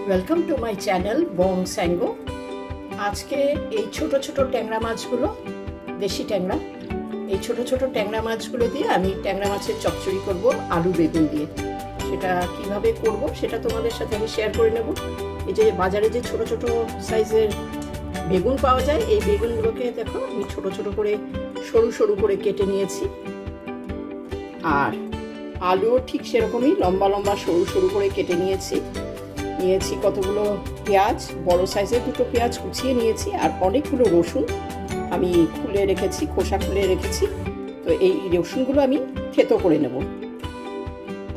Welcome to my channel বং স্যাঙ্গো। আজকে এই ছোট ছোট ট্যাংরা মাছগুলো, দেশি ট্যাংরা, এই ছোট ছোট ট্যাংরা মাছগুলো দিয়ে আমি ট্যাংরা মাছের চচ্চড়ি করব আলু বেগুন দিয়ে। সেটা কিভাবে করব সেটা তোমাদের সাথে আমি শেয়ার করে নেব। এই যে বাজারে যে ছোট ছোট সাইজের বেগুন পাওয়া যায়, এই বেগুনগুলোকে দেখো আমি ছোট ছোট করে সরু সরু করে কেটে নিয়েছি। আর আলুও ঠিক সেরকমই লম্বা লম্বা সরু সরু করে কেটে নিয়েছি। কতগুলো পেঁয়াজ, বড় সাইজের দুটো পেঁয়াজ কুচিয়ে নিয়েছি, আর অনেকগুলো রসুন আমি খুলে রেখেছি, খোসা খুলে রেখেছি। তো এই রসুনগুলো আমি থেতো করে নেব।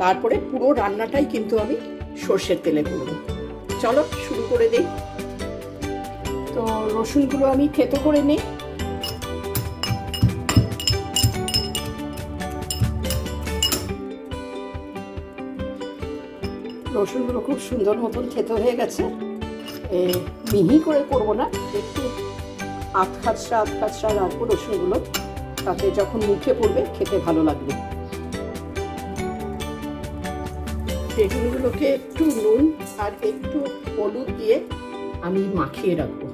তারপরে পুরো রান্নাটাই কিন্তু আমি সর্ষের তেলে করব। চলো শুরু করে দেই। তো রসুনগুলো আমি থেতো করে নিই। রসুনগুলো খুব সুন্দর মতন থেতো হয়ে গেছে। মিহি করে করবো না, একটু আধ খাচড়া রাখবো রসুনগুলো, তাতে যখন মুখে পড়বে খেতে ভালো লাগবে। বেগুনগুলোকে একটু নুন আর একটু হলুদ দিয়ে আমি মাখিয়ে রাখবো।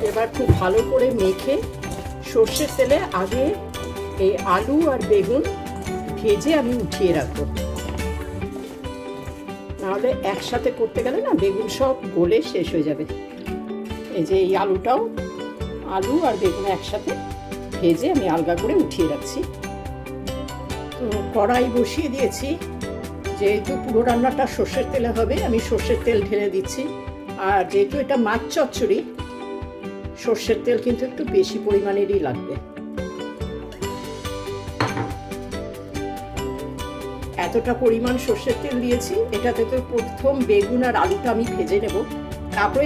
এবার খুব ভালো করে মেখে সর্ষের তেলে আগে এই আলু আর বেগুন ভেজে আমি উঠিয়ে রাখবো, নাহলে একসাথে করতে গেলে না বেগুন সব গলে শেষ হয়ে যাবে। এই যে এই আলু আর বেগুন একসাথে ভেজে আমি আলগা করে উঠিয়ে রাখছি। তো কড়াই বসিয়ে দিয়েছি, যেহেতু পুরো রান্নাটা সর্ষের তেলে হবে আমি সর্ষের তেল ঢেলে দিচ্ছি। আর যেহেতু এটা মাছ চচ্চড়ি, সর্ষের তেল কিন্তু একটু বেশি পরিমাণেরই লাগবে। এতটা পরিমাণ সর্ষের তেল দিয়েছি, এটাতে তো প্রথম বেগুন আর আলুটা আমি ভেজে নেব। তারপরে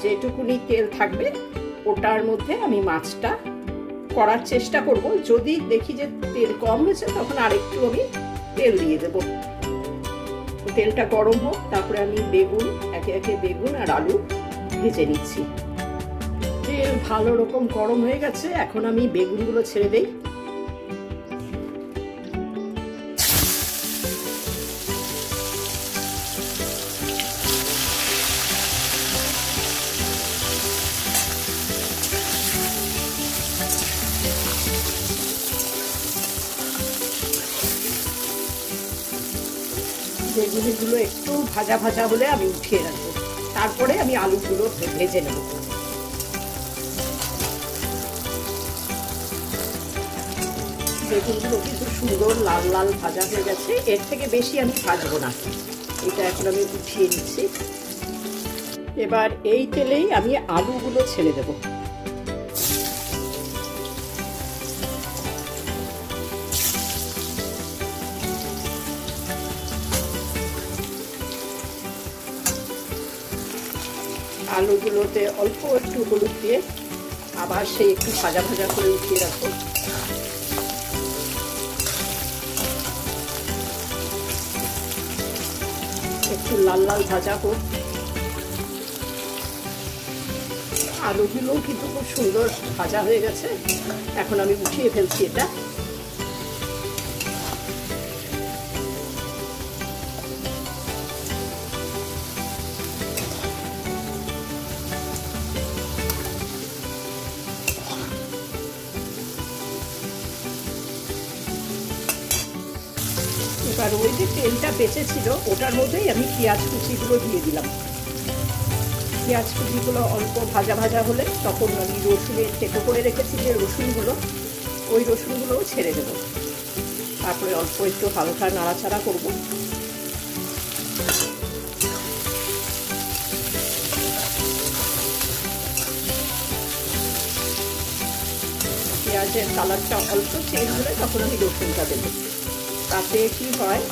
যেটুকুনি তেল থাকবে ওটার মধ্যে আমি মাছটা করার চেষ্টা করব। যদি দেখি যে তেল কম হয়েছে তখন আরেকটু আমি তেল দিয়ে দেব। তেলটা গরম হোক, তারপরে আমি একে একে বেগুন আর আলু ভেজে নিচ্ছি। তেল ভালো রকম গরম হয়ে গেছে, এখন আমি বেগুনগুলো ছেড়ে দেই। বেগুনিগুলো একটু ভাজা ভাজা হলে আমি উঠিয়ে রাখবো, তারপরে আমি আলুগুলো ভেজে নেব। বেগুনগুলো কিন্তু সুন্দর লাল লাল ভাজা হয়ে গেছে, এর থেকে বেশি আমি ভাজবো না। এটা এখন আমি উঠিয়ে নিচ্ছি। এবার এই তেলেই আমি আলুগুলো ছেড়ে দেব। আলুগুলোতে অল্প একটু হলুদ দিয়ে আবার সেই একটু ভাজা ভাজা করে উঠিয়ে রাখবো। একটু লাল লাল ভাজা হোক। আলুগুলোও কিন্তু খুব সুন্দর ভাজা হয়ে গেছে, এখন আমি উঠিয়ে ফেলছি এটা। এবার ওই যে তেলটা বেঁচে ছিল ওটার মধ্যেই আমি পেঁয়াজ কুচিগুলো দিয়ে দিলাম। পেঁয়াজ কুচিগুলো অল্প ভাজা ভাজা হলে তখন আমি রসুনের থেতো করে রেখেছি যে রসুনগুলো, ওই রসুনগুলোও ছেড়ে দেবো। তারপরে অল্প একটু হালকা নাড়াচাড়া করব। পেঁয়াজের কালারটা অল্প চেঞ্জ হলে তখন আমি রসুনটা দেবো। তাতে কি হয়,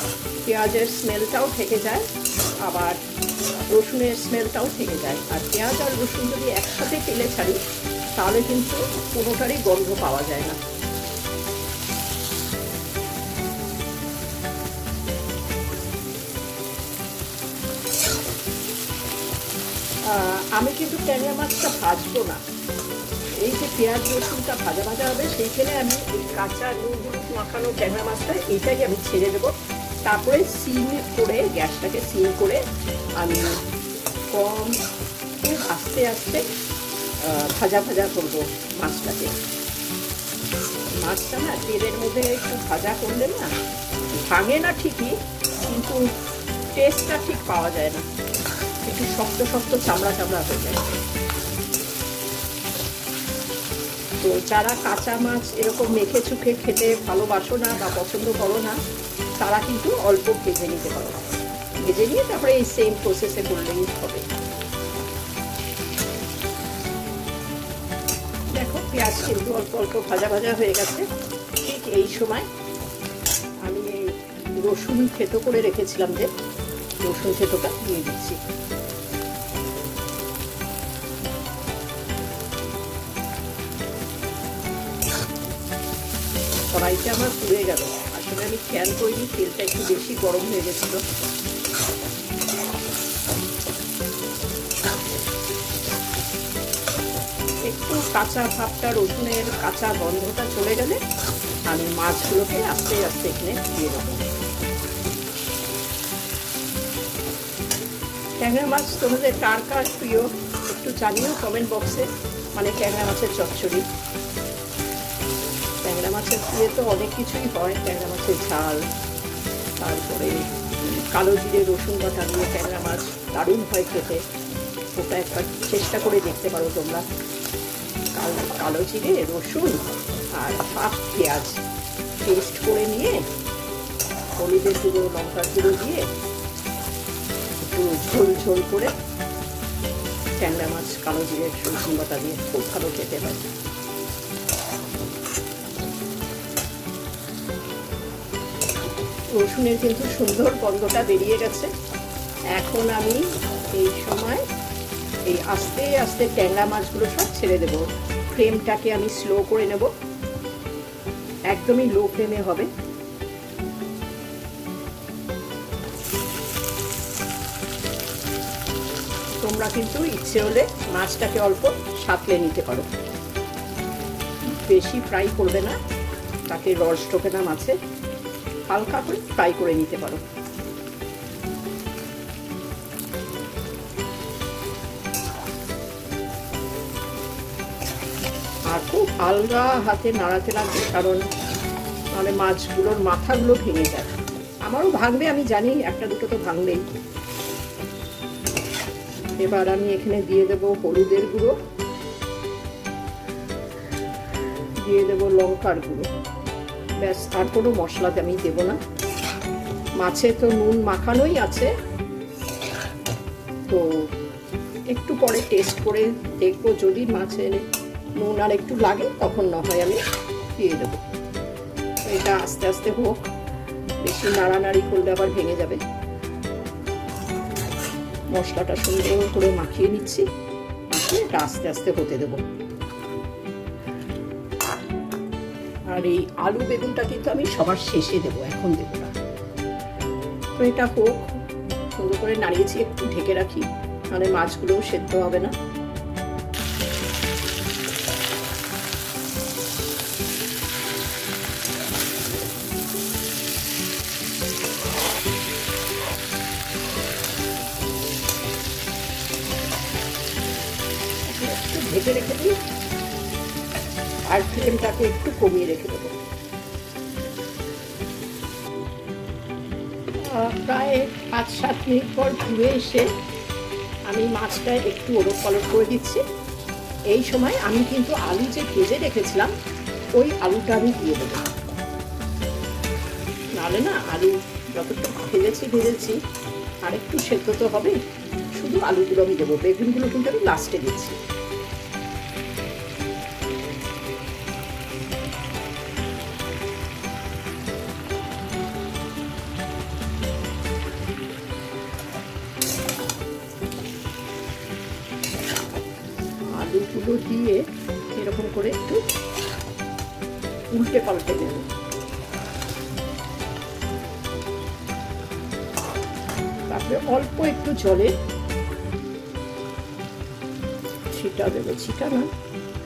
পেঁয়াজের স্মেলটাও থেকে যায়, আবার রসুনের স্মেলটাও থেকে যায়। আর পেঁয়াজ আর রসুন যদি একসাথে তেলে ছাড়ি তাহলে কিন্তু কোনোটারই গন্ধ পাওয়া যায় না। আমি কিন্তু ট্যাংরা মাছটা ভাজবো না, এই যে পেঁয়াজ রসুনটা ভাজা ভাজা হবে সেইখানে আমি এই কাঁচা নুন হলুদ মাখানো ট্যাংরা মাছটা এইটাই আমি ছেড়ে দেবো। তারপরে সিম করে, গ্যাসটাকে সিম করে আমি কম আস্তে আস্তে ভাজা ভাজা করবো মাছটাকে। মাছটা না তেলের মধ্যে একটু ভাজা করলে না ভাঙে না ঠিকই, কিন্তু টেস্টটা ঠিক পাওয়া যায় না, একটু শক্ত শক্ত চামড়া চামড়া হয়ে যায়। তো যারা কাঁচা মাছ এরকম মেখে চুখে খেতে ভালোবাসো না বা পছন্দ করো না, তারা কিন্তু অল্প ভেজে নিতে পারো। ভেজে নিয়ে তারপরে এই সেম প্রসেসে করলেই হবে। দেখো পেঁয়াজ কিন্তু অল্প অল্প ভাজা ভাজা হয়ে গেছে। ঠিক এই সময় আমি এই রসুন থেতো করে রেখেছিলাম, যে রসুন থেতোটা দিয়ে দিচ্ছি। কড়াইটা আমার পুড়ে গেল, আসলে আমি খেয়াল করিনি, তেলটা একটু বেশি গরম হয়ে গেছিল। একটু কাঁচা ভাবটা, রসুনের কাঁচা গন্ধটা চলে গেলে আমি মাছগুলোকে আস্তে আস্তে এখানে দিয়ে দেবো। ট্যাংরা মাছ তোমাদের কার কার প্রিয় একটু জানিও কমেন্ট বক্সে। মানে ট্যাংরা মাছের চচ্চড়ি, ট্যাংরা মাছের দিয়ে তো অনেক কিছুই হয়, ট্যাংরা মাছের ঝাল, তারপরে কালো জিরে রসুন বাটা দিয়ে ট্যাংরা মাছ দারুণ হয় খেতে। ওটা একবার চেষ্টা করে দেখতে পারো তোমরা। কালো জিরে রসুন আর হাফ পেঁয়াজ পেস্ট করে নিয়ে হলুদের গুঁড়ো লঙ্কার গুঁড়ো দিয়ে একটু ঝোল ঝোল করে ট্যাংরা মাছ কালো জিরে রসুন বাটা দিয়ে খুব ভালো খেতে হয়। রসুনের কিন্তু সুন্দর গন্ধটা বেরিয়ে গেছে। এখন আমি এই সময় এই আস্তে আস্তে ট্যাংরা মাছগুলো সব ছেড়ে দেবো। ফ্লেমটাকে আমি স্লো করে নেব, একদমই লো ফ্লেমে হবে। তোমরা কিন্তু ইচ্ছে হলে মাছটাকে অল্প সাঁতলে নিতে পারো, বেশি ফ্রাই করবে না, তাকে রস ঢোকে না মাছে, হালকা করে ফ্রাই করে নিতে পারো। আর খুব আলগা হাতে নাড়াতে লাগবে, কারণ নাহলে মাছগুলোর মাথাগুলো ভেঙে যায়। আমারও ভাঙবে, আমি জানি, একটা দুটো তো ভাঙবেই। এবার আমি এখানে দিয়ে দেব হলুদের গুঁড়ো, দিয়ে দেব লঙ্কার গুঁড়ো, ব্যাস। আর কোনো মশলাতে আমি দেব না, মাছে তো নুন মাখানোই আছে। তো একটু পরে টেস্ট করে দেখবো, যদি মাছে নুন আর একটু লাগে তখন না হয় আমি দিয়ে দেবো। এটা আস্তে আস্তে হোক, বেশি নাড়ানাড়ি করলে আবার ভেঙে যাবে। মশলাটা সুন্দর করে মাখিয়ে নিচ্ছি, মাখিয়ে এটা আস্তে আস্তে হতে দেবো। আর এই আলু বেগুনটা কিন্তু আমি সবার শেষে দেবো, এখন দেবো না। তো এটা হোক, সুন্দর করে নাড়িয়েছি, একটু ঢেকে রাখি, তাহলে মাছগুলোও সেদ্ধ হবে না। ঢেকে রেখে দিই, আর ফ্লেমটাকে একটু কমিয়ে রেখে দেবো। প্রায় 5-7 মিনিট পর ঘুরে এসে আমি মাছটা একটু ওলট পালট করে দিচ্ছি। এই সময় আমি কিন্তু আলু যে ভেজে রেখেছিলাম ওই আলুটা আমি দিয়ে দেবো, নাহলে না আলু যতটা ভেজেছি আর একটু সেদ্ধ তো হবে। শুধু আলুগুলো আমি দেবো, বেগুনগুলো কিন্তু আমি লাস্টে দিচ্ছি। আলুগুলো দিয়ে এরকম করে একটু উল্টে পাল্টে দেব। তারপরে অল্প একটু জলে ছিটা দেবো, ছিটা না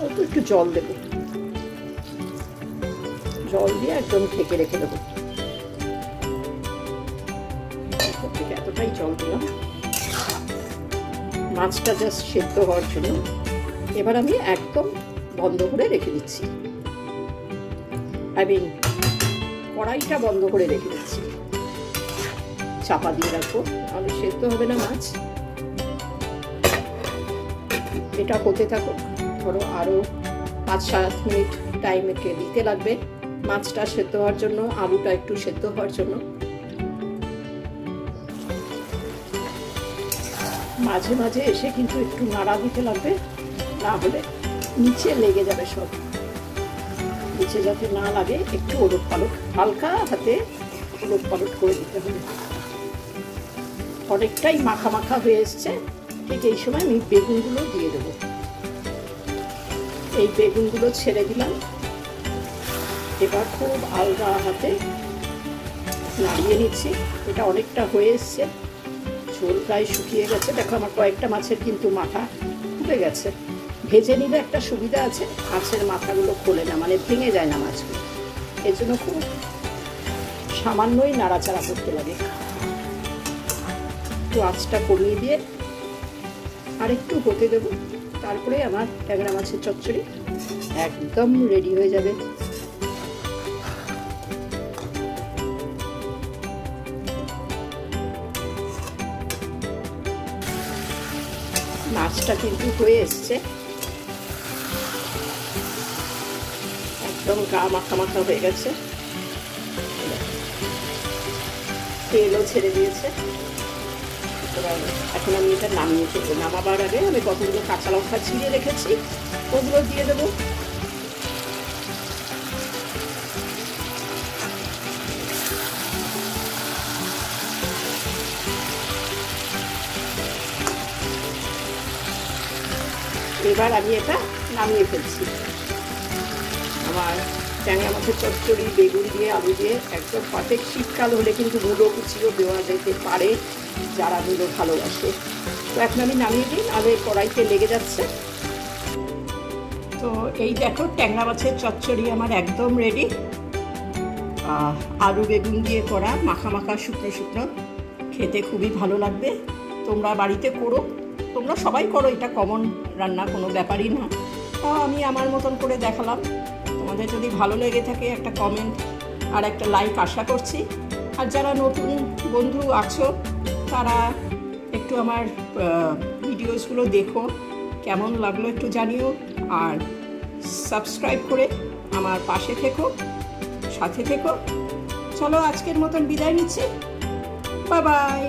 অল্প একটু জল দেবো, জল দিয়ে একদম ঢেকে রেখে দেবো। এতটাই জল দিলাম মাছটা জাস্ট সেদ্ধ হওয়ার জন্য। এবার আমি একদম বন্ধ করে রেখে দিচ্ছি, কড়াইটা বন্ধ করে রেখে দিচ্ছি, চাপা দিয়ে রাখবো, তাহলে সেদ্ধ হবে না মাছ। এটা হতে থাকুক, ধরো আরো 5-7 মিনিট টাইম একে দিতে লাগবে মাছটা সেদ্ধ হওয়ার জন্য, আলুটা একটু সেদ্ধ হওয়ার জন্য। মাঝে মাঝে এসে কিন্তু একটু নাড়া দিতে লাগবে, না হলে নিচে লেগে যাবে সব। নিচে যাতে না লাগে একটু ওলট পালট, হালকা হাতে ওলট পালট করে দিতে হবে। অনেকটাই মাখা মাখা হয়ে এসছে, ঠিক এই সময় আমি বেগুনগুলো দিয়ে দেবো। এই বেগুনগুলো ছেড়ে দিলাম। এবার খুব আলগা হাতে নাড়িয়ে নিচ্ছি। এটা অনেকটা হয়ে এসছে, ঝোল প্রায় শুকিয়ে গেছে। দেখো আমার কয়েকটা মাছের কিন্তু মাথা ফুটে গেছে। ভেজে নিলে একটা সুবিধা আছে, মাছের মাথাগুলো খোলে না, মানে ভেঙে যায় না মাছগুলো। এর জন্য খুব সামান্যই নাড়াচাড়া করতে লাগে। একটু আঁচটা কমিয়ে দিয়ে আর একটু হতে দেবো, তারপরে আমার ট্যাংরা মাছের চচ্চড়ি একদম রেডি হয়ে যাবে। মাছটা কিন্তু হয়ে এসছে, একদম গা মাখা মাখা হয়ে গেছে, তেলও ছেড়ে দিয়েছে। এখন আমি এটা নামিয়ে ফেলবো। নামাবার আগে আমি কতগুলো কাঁচা লঙ্কা ছিঁড়ে রেখেছি, ওগুলো দিয়ে দেবো। এবার আমি এটা নামিয়ে ফেলছি। আমার ট্যাংরা মাছের চচ্চড়ি বেগুন দিয়ে আলু দিয়ে একদম পারফেক্ট। শীতকাল হলে কিন্তু মূলো কুচিও দেওয়া যেতে পারে যারা মূলো ভালোবাসে। তো এখন আমি নামিয়ে দিই, আগে কড়াইতে লেগে যাচ্ছে। তো এই দেখো ট্যাংরা মাছের চচ্চড়ি আমার একদম রেডি। আলু বেগুন দিয়ে করা মাখা মাখা শুকনো শুকনো, খেতে খুবই ভালো লাগবে। তোমরা বাড়িতে করো, তোমরা সবাই করো, এটা কমন রান্না, কোনো ব্যাপারই না। তাও আমি আমার মতন করে দেখালাম। তোমাদের যদি ভালো লেগে থাকে একটা কমেন্ট আর একটা লাইক আশা করছি। আর যারা নতুন বন্ধু আছো তারা একটু আমার ভিডিওসগুলো দেখো, কেমন লাগলো একটু জানিও। আর সাবস্ক্রাইব করে আমার পাশে থেকো, সাথে থেকো। চলো আজকের মতন বিদায় নিচ্ছি, বাই বাই।